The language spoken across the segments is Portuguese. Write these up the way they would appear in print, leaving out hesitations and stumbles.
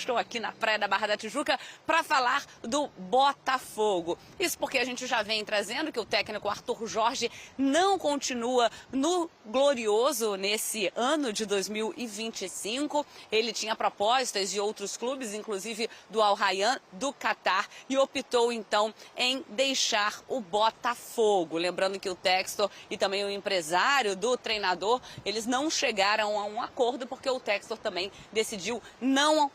estou aqui na praia da Barra da Tijuca para falar do Botafogo. Isso porque a gente já vem trazendo que o técnico Arthur Jorge não continua no glorioso nesse ano de 2025. Ele tinha propostas de outros clubes, inclusive do Al Rayyan, do Catar, e optou então em deixar o Botafogo. Lembrando que o Textor e também o empresário do treinador, eles não chegaram a um acordo porque o Textor também decidiu não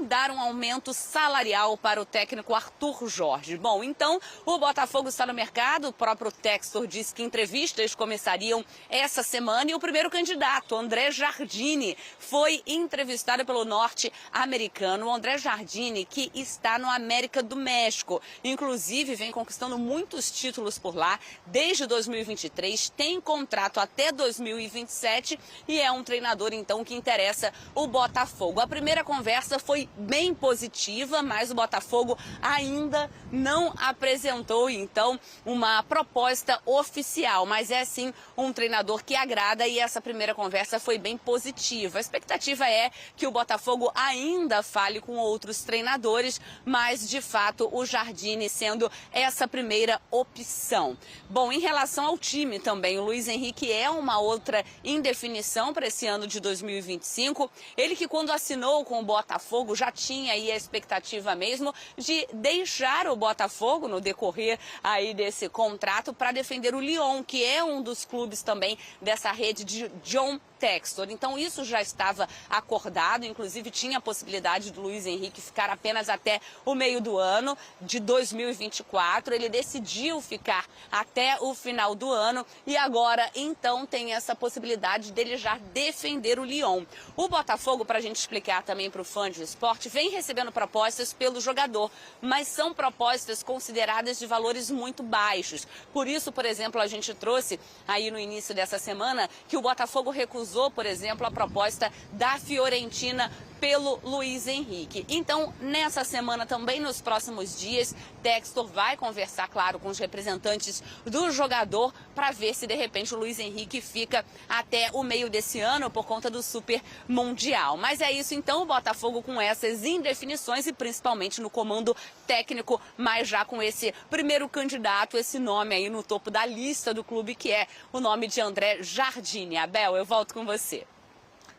dar um aumento salarial para o técnico Arthur Jorge. Bom, então o Botafogo está no mercado, o próprio Textor disse que entrevistas começariam essa semana e o primeiro candidato, André Jardine, foi entrevistado pelo norte-americano. O André Jardine, que está no América do México, inclusive vem conquistando muitos títulos por lá desde 2023, tem contrato até 2027 e é um treinador então que interessa o Botafogo. A primeira conversa foi bem positiva, mas o Botafogo ainda não apresentou então uma proposta oficial, mas é sim um treinador que agrada e essa primeira conversa foi bem positiva. A expectativa é que o Botafogo ainda fale com outros treinadores, mas de fato o Jardine sendo essa primeira opção. Bom, em relação ao time também, o Luiz Henrique é uma outra indefinição para esse ano de 2025. Ele que quando assinou com o Botafogo já tinha aí a expectativa mesmo de deixar o Botafogo no decorrer aí desse contrato para defender o Lyon, que é um dos clubes também dessa rede de John Textor. Então isso já estava acordado, inclusive tinha a possibilidade do Luiz Henrique ficar apenas até o meio do ano de 2024. Ele decidiu ficar até o final do ano e agora então tem essa possibilidade dele já defender o Lyon. O Botafogo, para a gente explicar também para o fã de esporte, vem recebendo propostas pelo jogador, mas são propostas consideradas de valores muito baixos. Por isso, por exemplo, a gente trouxe aí no início dessa semana que o Botafogo recusou, por exemplo, a proposta da Fiorentina pelo Luiz Henrique. Então, nessa semana também, nos próximos dias, Textor vai conversar, claro, com os representantes do jogador para ver se, de repente, o Luiz Henrique fica até o meio desse ano por conta do Super Mundial. Mas é isso, então, o Botafogo com essas indefinições e principalmente no comando técnico, mas já com esse primeiro candidato, esse nome aí no topo da lista do clube, que é o nome de André Jardine. Abel, eu volto com você.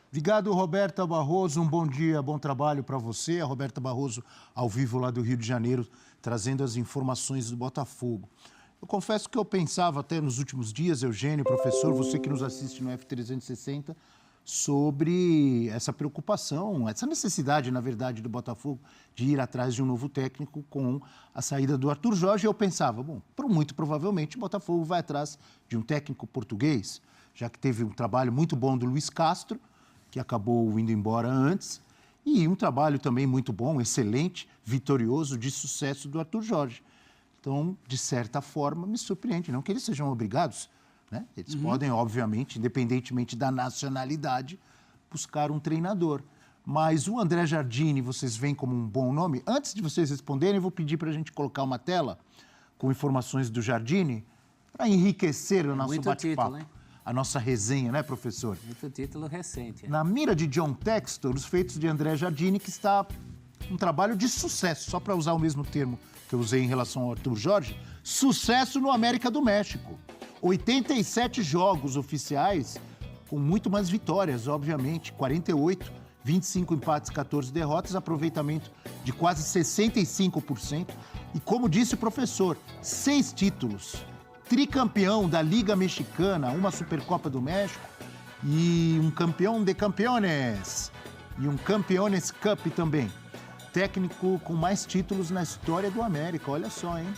Obrigado, Roberta Barroso. Um bom dia, bom trabalho para você. A Roberta Barroso, ao vivo lá do Rio de Janeiro, trazendo as informações do Botafogo. Eu confesso que eu pensava até nos últimos dias, Eugênio, professor, você que nos assiste no F360, sobre essa preocupação, essa necessidade, na verdade, do Botafogo de ir atrás de um novo técnico com a saída do Arthur Jorge. Eu pensava, bom, muito provavelmente o Botafogo vai atrás de um técnico português, já que teve um trabalho muito bom do Luiz Castro, que acabou indo embora antes, e um trabalho também muito bom, excelente, vitorioso, de sucesso do Arthur Jorge. Então, de certa forma, me surpreende, não que eles sejam obrigados, né? Eles podem, obviamente, independentemente da nacionalidade, buscar um treinador. Mas o André Jardine, vocês veem como um bom nome? Antes de vocês responderem, eu vou pedir para a gente colocar uma tela com informações do Jardine para enriquecer o nosso bate-papo. A nossa resenha, né, professor? Muito título recente. Na mira de John Textor, os feitos de André Jardine, que está um trabalho de sucesso, só para usar o mesmo termo que eu usei em relação ao Arthur Jorge, sucesso no América do México. 87 jogos oficiais, com muito mais vitórias, obviamente, 48, 25 empates, 14 derrotas, aproveitamento de quase 65%. E como disse o professor, 6 títulos. Tricampeão da Liga Mexicana, uma Supercopa do México e um campeão de campeones e um Campeones Cup também. Técnico com mais títulos na história do América, olha só, hein?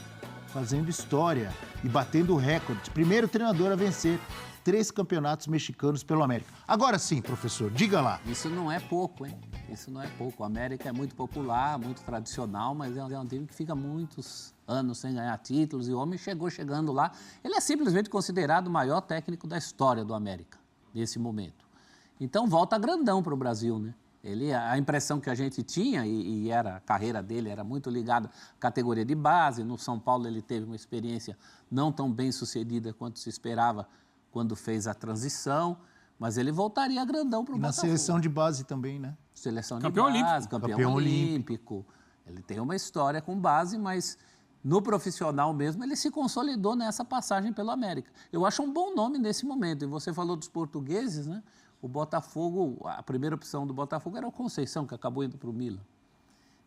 Fazendo história e batendo recorde. Primeiro treinador a vencer 3 campeonatos mexicanos pelo América. Agora sim, professor, diga lá. Isso não é pouco, hein? Isso não é pouco. O América é muito popular, muito tradicional, mas é um time que fica muitos anos sem ganhar títulos e o homem chegando lá. Ele é simplesmente considerado o maior técnico da história do América, nesse momento. Então, volta grandão para o Brasil, né? A impressão que a gente tinha, a carreira dele era muito ligada à categoria de base. No São Paulo ele teve uma experiência não tão bem sucedida quanto se esperava quando fez a transição, Mas ele voltaria grandão para o Na Botafogo. seleção de base também, né? Seleção Campeão de base, olímpico. campeão olímpico. Ele tem uma história com base, mas no profissional mesmo ele se consolidou nessa passagem pelo América. Eu acho um bom nome nesse momento. E você falou dos portugueses, né? O Botafogo, a primeira opção do Botafogo era o Conceição, que acabou indo para o Milan.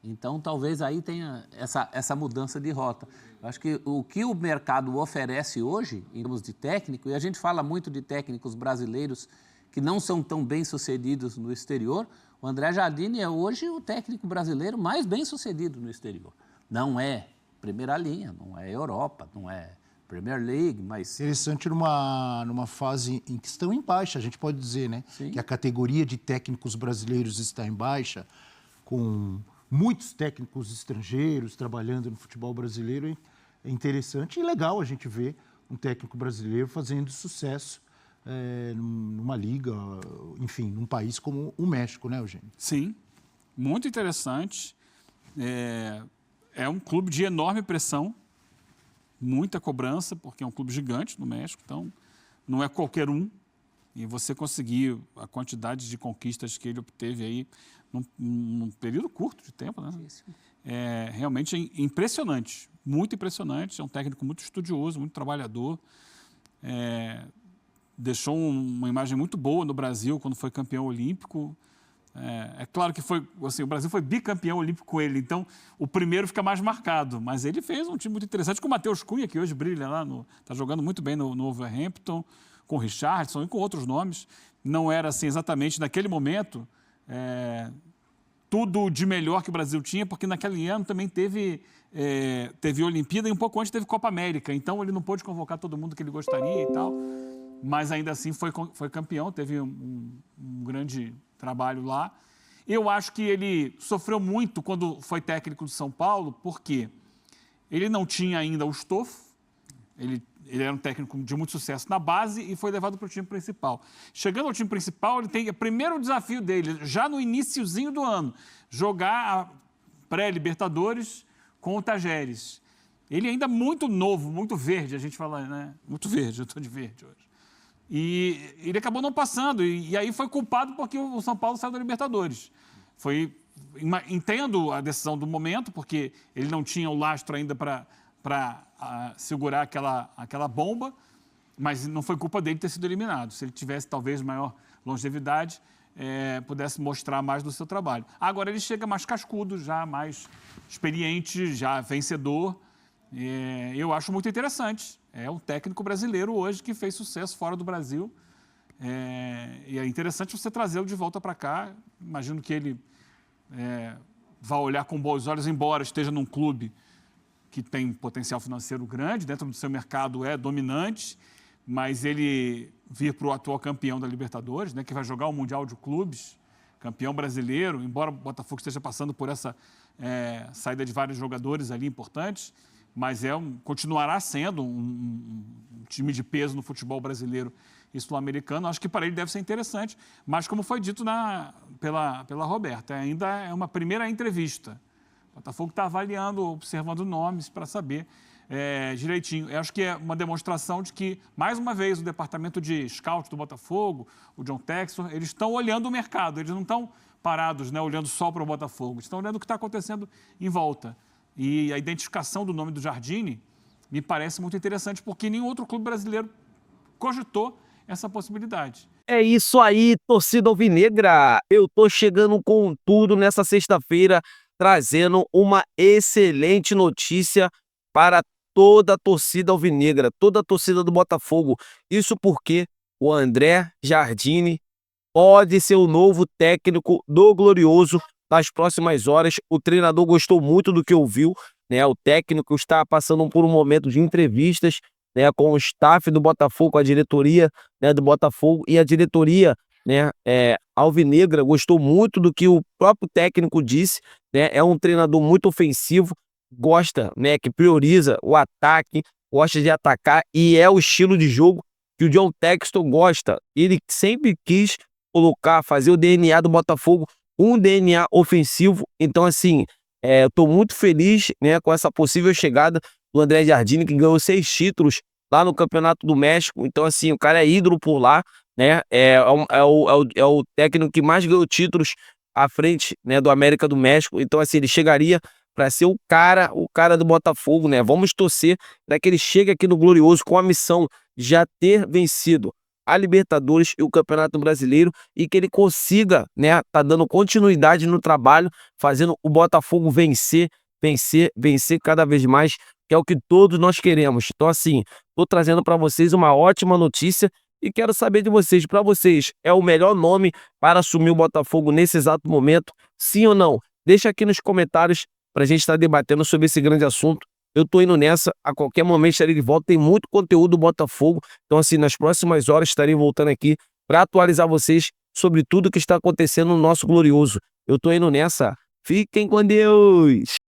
Então, talvez aí tenha essa mudança de rota. Eu acho que o mercado oferece hoje, em termos de técnico, e a gente fala muito de técnicos brasileiros que não são tão bem sucedidos no exterior, o André Jardine é hoje o técnico brasileiro mais bem sucedido no exterior. Não é primeira linha, não é Europa, não é Premier League, mas... Interessante numa fase em que estão em baixa, a gente pode dizer, né? Sim. Que a categoria de técnicos brasileiros está em baixa, com muitos técnicos estrangeiros trabalhando no futebol brasileiro. É interessante e legal a gente ver um técnico brasileiro fazendo sucesso numa liga, enfim, num país como o México, né, Eugênio? Sim, muito interessante. É um clube de enorme pressão, muita cobrança, porque é um clube gigante no México, então não é qualquer um. E você conseguir a quantidade de conquistas que ele obteve aí num período curto de tempo, né? É realmente impressionante, muito impressionante. É um técnico muito estudioso, muito trabalhador. Deixou uma imagem muito boa no Brasil quando foi campeão olímpico. É claro que foi, assim, o Brasil foi bicampeão olímpico com ele, então o primeiro fica mais marcado. Mas ele fez um time muito interessante com o Matheus Cunha, que hoje brilha lá, está jogando muito bem no Wolverhampton, com o Richarlison e com outros nomes. Não era assim exatamente naquele momento tudo de melhor que o Brasil tinha, porque naquele ano também teve Olimpíada e um pouco antes teve Copa América. Então ele não pôde convocar todo mundo que ele gostaria e tal. Mas ainda assim foi campeão, teve um grande trabalho lá. Eu acho que ele sofreu muito quando foi técnico do São Paulo, porque ele não tinha ainda o estofo, ele era um técnico de muito sucesso na base e foi levado para o time principal. Chegando ao time principal, ele tem o primeiro desafio dele, já no iniciozinho do ano, jogar a pré-Libertadores com o Tajeres. Ele ainda muito novo, muito verde, a gente fala, né? Muito verde, eu estou de verde hoje. E ele acabou não passando, e aí foi culpado porque o São Paulo saiu da Libertadores. Entendo a decisão do momento, porque ele não tinha o lastro ainda para segurar aquela bomba, mas não foi culpa dele ter sido eliminado. Se ele tivesse talvez maior longevidade, pudesse mostrar mais do seu trabalho. Agora ele chega mais cascudo, já mais experiente, já vencedor. Eu acho muito interessante. É um técnico brasileiro hoje que fez sucesso fora do Brasil. E é interessante você trazê-lo de volta para cá. Imagino que ele vai olhar com bons olhos, embora esteja num clube que tem potencial financeiro grande, dentro do seu mercado é dominante, mas ele vir para o atual campeão da Libertadores, né, que vai jogar o Mundial de Clubes, campeão brasileiro, embora o Botafogo esteja passando por essa saída de vários jogadores ali importantes, mas continuará sendo um time de peso no futebol brasileiro e sul-americano. Acho que para ele deve ser interessante, mas como foi dito pela Roberta, ainda é uma primeira entrevista. O Botafogo está avaliando, observando nomes para saber direitinho. Eu acho que é uma demonstração de que, mais uma vez, o departamento de scout do Botafogo, o John Textor, eles estão olhando o mercado, eles não estão parados, né, olhando só para o Botafogo, eles estão olhando o que está acontecendo em volta. E a identificação do nome do Jardine me parece muito interessante, porque nenhum outro clube brasileiro cogitou essa possibilidade. É isso aí, torcida alvinegra. Eu tô chegando com tudo nessa sexta-feira, trazendo uma excelente notícia para toda a torcida alvinegra, toda a torcida do Botafogo. Isso porque o André Jardine pode ser o novo técnico do Glorioso nas próximas horas. O treinador gostou muito do que ouviu, né? O técnico está passando por um momento de entrevistas, né, com o staff do Botafogo, com a diretoria, né, do Botafogo, e a diretoria, né, alvinegra gostou muito do que o próprio técnico disse, né? É um treinador muito ofensivo, gosta, né, que prioriza o ataque, gosta de atacar, e é o estilo de jogo que o John Textor gosta. Ele sempre quis colocar, fazer o DNA do Botafogo um DNA ofensivo. Então, assim, eu tô muito feliz, né, com essa possível chegada do André Jardine, que ganhou 6 títulos lá no Campeonato do México. Então, assim, o cara é ídolo por lá, né? É o técnico que mais ganhou títulos à frente, né, do América do México. Então, assim, ele chegaria para ser o cara do Botafogo, né? Vamos torcer para que ele chegue aqui no Glorioso com a missão de já ter vencido a Libertadores e o Campeonato Brasileiro e que ele consiga, né, tá dando continuidade no trabalho, fazendo o Botafogo vencer cada vez mais, que é o que todos nós queremos. Então, assim, tô trazendo para vocês uma ótima notícia e quero saber de vocês, para vocês, é o melhor nome para assumir o Botafogo nesse exato momento? Sim ou não? Deixa aqui nos comentários para a gente estar debatendo sobre esse grande assunto. Eu tô indo nessa, a qualquer momento estarei de volta, tem muito conteúdo do Botafogo, então assim, nas próximas horas estarei voltando aqui para atualizar vocês sobre tudo que está acontecendo no nosso Glorioso. Eu tô indo nessa, fiquem com Deus!